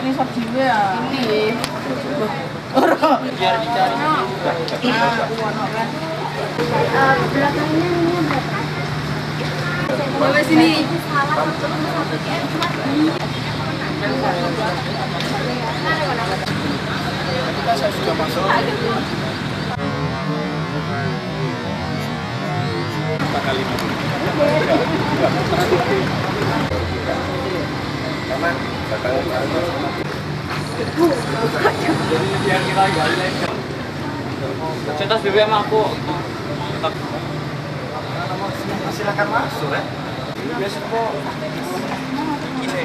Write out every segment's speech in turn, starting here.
Ini sop jiwa ya. Ini. Biar dicari. Belakangnya ini berapa? Bawa sini. Ketika saya sudah masuk, kali biar kita gali. Cinta BBM aku. Silakan masuk ya. Biasa kok. Ini.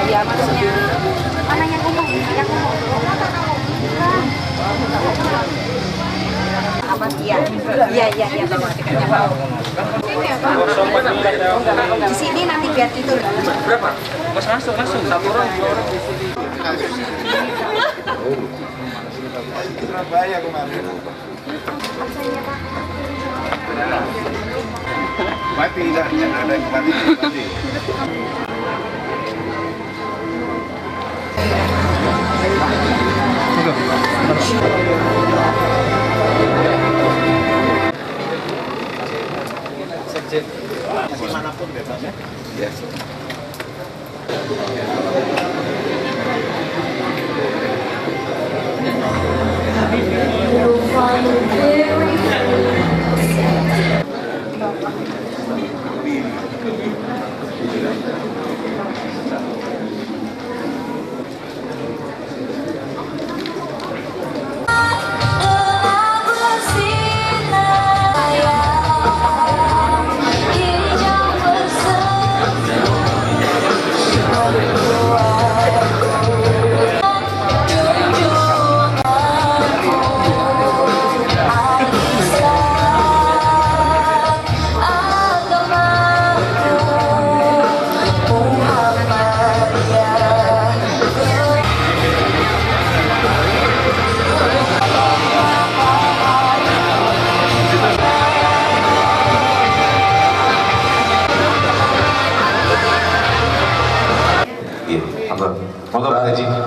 Ya maksudnya mana yang ngomong? Yang ngomong. Apa iya? Iya bawa tiketnya bawa. Ini apa? Di sini nanti biar tidur. Berapa? Masuk. Satu orang, dua orang di sini. Surabaya kemarin. Absennya Pak. Mati tidak ada yang mati. Sekjen dimanapun bebas ya. Yes.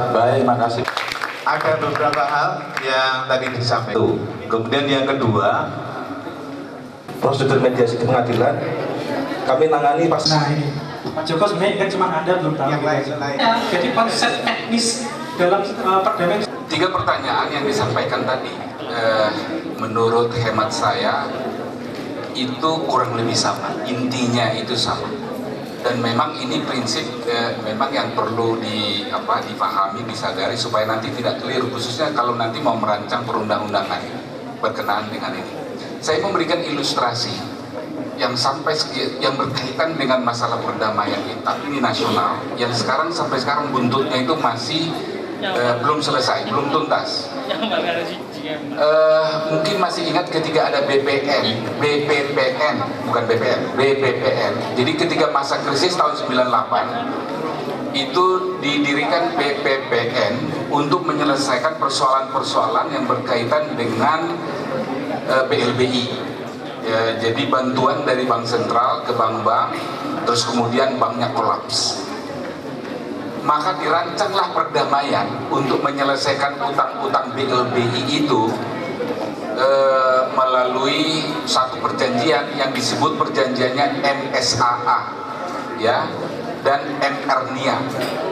Baik, makasih. Ada beberapa hal yang tadi disampaikan. Kemudian yang kedua, prosedur mediasi di pengadilan kami nangani pas. Nah ini, Pak Joko sebenarnya kan cuma Anda belum tahu. Yang lain. Jadi konsep teknis dalam perdamaian. 3 pertanyaan yang disampaikan tadi, menurut hemat saya itu kurang lebih sama, intinya itu sama. Dan memang ini prinsip memang yang perlu dipahami, disadari supaya nanti tidak keliru, khususnya kalau nanti mau merancang perundang-undangan berkenaan dengan ini. Saya memberikan ilustrasi yang berkaitan dengan masalah perdamaian kita ini nasional, yang sampai sekarang buntutnya itu masih belum selesai, belum tuntas. Mungkin masih ingat ketika ada BPPN, bukan BPN, BPPN. Jadi ketika masa krisis tahun 98 itu didirikan BPPN untuk menyelesaikan persoalan-persoalan yang berkaitan dengan BLBI. Jadi bantuan dari bank sentral ke bank-bank, terus kemudian banknya kolaps. Maka dirancanglah perdamaian untuk menyelesaikan utang-utang BLBI itu melalui satu perjanjian yang disebut perjanjiannya MSAA, ya, dan MRNIA.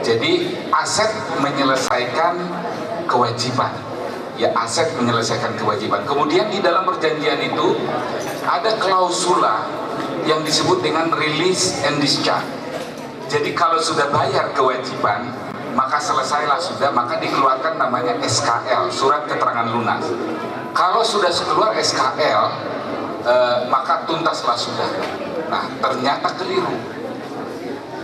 Jadi aset menyelesaikan kewajiban, ya, aset menyelesaikan kewajiban. Kemudian di dalam perjanjian itu ada klausula yang disebut dengan release and discharge. Jadi kalau sudah bayar kewajiban, maka selesailah sudah, maka dikeluarkan namanya SKL, surat keterangan lunas. Kalau sudah keluar SKL, maka tuntaslah sudah. Nah, ternyata keliru.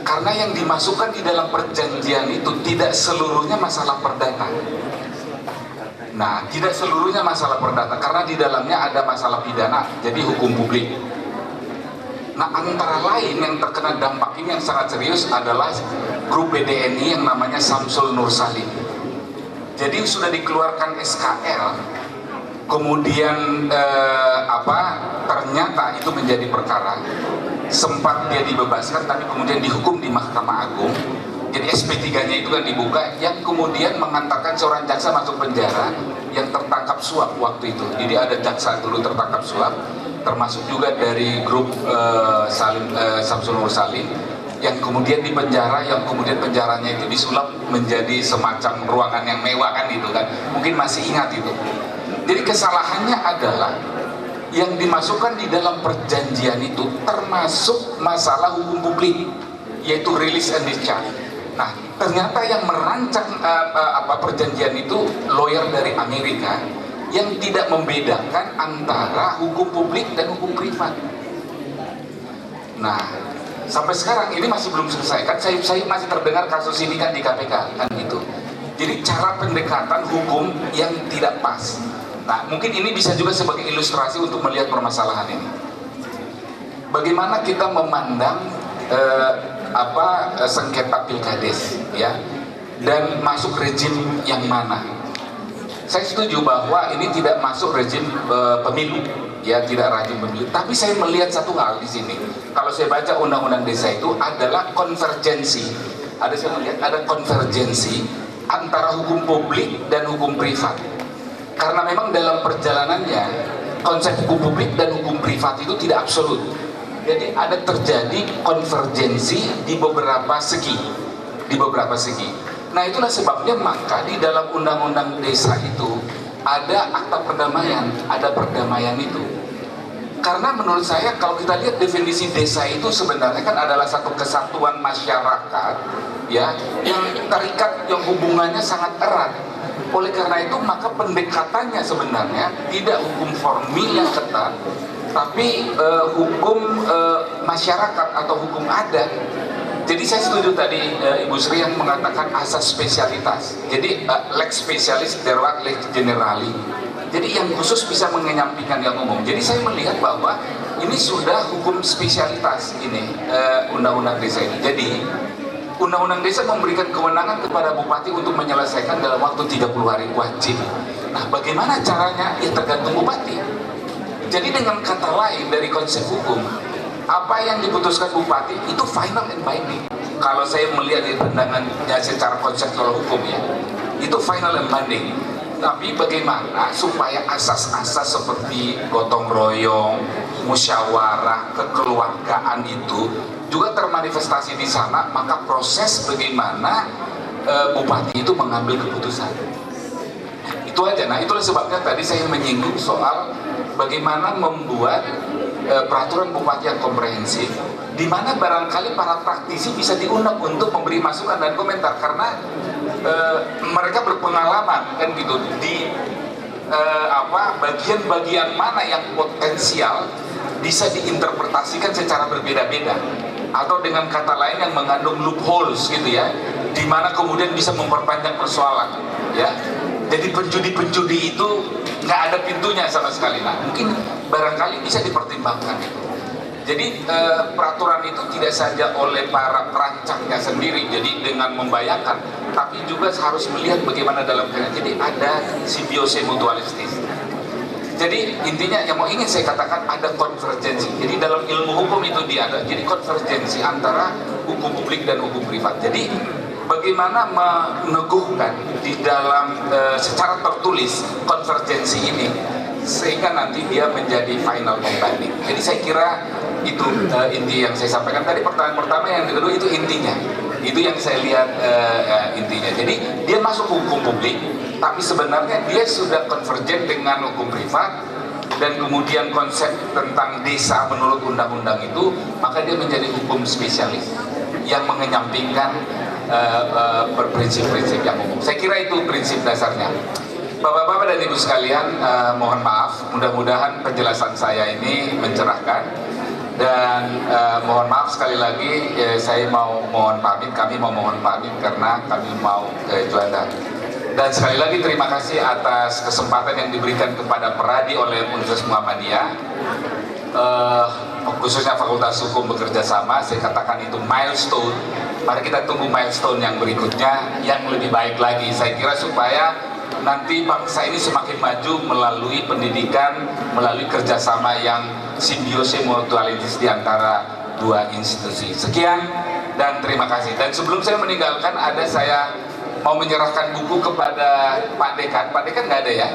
Karena yang dimasukkan di dalam perjanjian itu tidak seluruhnya masalah perdata. Nah, tidak seluruhnya masalah perdata, karena di dalamnya ada masalah pidana, jadi hukum publik. Nah, antara lain yang terkena dampak ini yang sangat serius adalah grup BDNI yang namanya Samsul Nur Salim. Jadi sudah dikeluarkan SKL, kemudian ternyata itu menjadi perkara, sempat dia dibebaskan tapi kemudian dihukum di Mahkamah Agung. Jadi SP3-nya itu kan dibuka, yang kemudian mengantarkan seorang jaksa masuk penjara yang tertangkap suap waktu itu. Jadi ada jaksa dulu tertangkap suap, termasuk juga dari grup Samsul Nur Salim, yang kemudian di penjara, yang kemudian penjaranya itu disulap menjadi semacam ruangan yang mewah kan itu kan. Mungkin masih ingat itu. Jadi kesalahannya adalah yang dimasukkan di dalam perjanjian itu termasuk masalah hukum publik, yaitu release and discharge. Nah, ternyata yang merancang perjanjian itu lawyer dari Amerika yang tidak membedakan antara hukum publik dan hukum privat. Nah, sampai sekarang ini masih belum selesai kan, saya masih terdengar kasus ini kan di KPK kan gitu. Jadi cara pendekatan hukum yang tidak pas. Nah, mungkin ini bisa juga sebagai ilustrasi untuk melihat permasalahan ini. Bagaimana kita memandang sengketa pilkades, ya, dan masuk rejim yang mana? Saya setuju bahwa ini tidak masuk rejim pemilu, ya, tidak rejim pemilu. Tapi saya melihat satu hal di sini. Kalau saya baca undang-undang desa itu adalah konvergensi. Saya melihat ada konvergensi antara hukum publik dan hukum privat. Karena memang dalam perjalanannya konsep hukum publik dan hukum privat itu tidak absolut. Jadi ada terjadi konvergensi di beberapa segi, Nah, itulah sebabnya maka di dalam undang-undang desa itu ada akta perdamaian, ada perdamaian itu. Karena menurut saya kalau kita lihat definisi desa itu sebenarnya kan adalah satu kesatuan masyarakat, ya, yang terikat, yang hubungannya sangat erat. Oleh karena itu maka pendekatannya sebenarnya tidak hukum formil yang ketat, tapi hukum masyarakat atau hukum adat. Jadi saya setuju tadi Ibu Sri yang mengatakan asas spesialitas. Jadi lex specialis derwat lex generali. Jadi yang khusus bisa menyampingkan yang umum. Jadi saya melihat bahwa ini sudah hukum spesialitas ini undang-undang desa ini. Jadi undang-undang desa memberikan kewenangan kepada bupati untuk menyelesaikan dalam waktu 30 hari wajib. Nah, bagaimana caranya? Ya tergantung bupati. Jadi dengan kata lain dari konsep hukum, apa yang diputuskan bupati itu final and binding. Kalau saya melihat di pandangannya secara konseptual hukum, ya, itu final and binding. Tapi bagaimana supaya asas-asas seperti gotong royong, musyawarah, kekeluargaan itu juga termanifestasi di sana, maka proses bagaimana bupati itu mengambil keputusan. Itu aja. Nah, itulah sebabnya tadi saya menyinggung soal bagaimana membuat peraturan bupati yang komprehensif, di mana barangkali para praktisi bisa diundang untuk memberi masukan dan komentar, karena mereka berpengalaman kan gitu di bagian-bagian mana yang potensial bisa diinterpretasikan secara berbeda-beda, atau dengan kata lain yang mengandung loopholes gitu ya, di mana kemudian bisa memperpanjang persoalan, ya. Jadi penjudi-penjudi itu nggak ada pintunya sama sekali. Nah, mungkin barangkali bisa dipertimbangkan itu. Jadi peraturan itu tidak saja oleh para perancangnya sendiri, jadi dengan membayangkan, tapi juga harus melihat bagaimana dalam jadi ada simbiose mutualistis. Jadi intinya yang mau ingin saya katakan ada konvergensi. Jadi dalam ilmu hukum itu dia ada. Jadi konvergensi antara hukum publik dan hukum privat. Jadi bagaimana meneguhkan di dalam secara tertulis konvergensi ini sehingga nanti dia menjadi final pembanding. Jadi saya kira itu inti yang saya sampaikan tadi. Pertanyaan pertama, yang kedua itu intinya. Itu yang saya lihat intinya. Jadi dia masuk hukum publik, tapi sebenarnya dia sudah konvergen dengan hukum privat, dan kemudian konsep tentang desa menurut undang-undang itu, maka dia menjadi hukum spesialis yang mengenyampingkan berprinsip-prinsip yang umum. Saya kira itu prinsip dasarnya. Bapak-bapak dan ibu sekalian, mohon maaf, mudah-mudahan penjelasan saya ini mencerahkan, dan mohon maaf sekali lagi, saya mau mohon pamit, kami mau mohon pamit karena kami mau ke Juanda. Dan sekali lagi terima kasih atas kesempatan yang diberikan kepada Peradi oleh Universitas Muhammadiyah, khususnya Fakultas Hukum bekerja sama. Saya katakan itu milestone. Mari kita tunggu milestone yang berikutnya yang lebih baik lagi. Saya kira supaya nanti bangsa ini semakin maju melalui pendidikan, melalui kerjasama yang simbiosis mutualitas di antara dua institusi. Sekian dan terima kasih. Dan sebelum saya meninggalkan, saya mau menyerahkan buku kepada Pak Dekan. Pak Dekan nggak ada ya?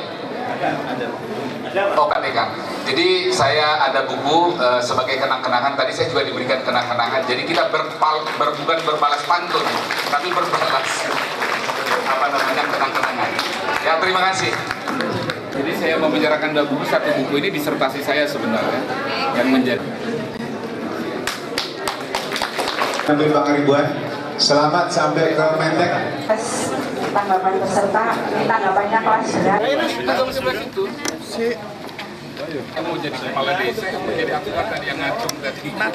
Oh, Pak Dekan. Jadi saya ada buku sebagai kenang-kenangan. Tadi saya juga diberikan kenang-kenangan. Jadi kita bukan berbalas pantun, tapi berbalas kenang-kenangan. Ya, terima kasih. Jadi saya mau menyerahkan dua buku. Satu buku ini disertasi saya sebenarnya yang menjadi. Sampai Bang Ridwan, selamat sampai ke Menteng. Tanggapan peserta, tanggapannya kelas berat. Tanggapan sebelah situ. Yang mau jadi kepala desa, yang mau jadi advokat yang ngacung tadi.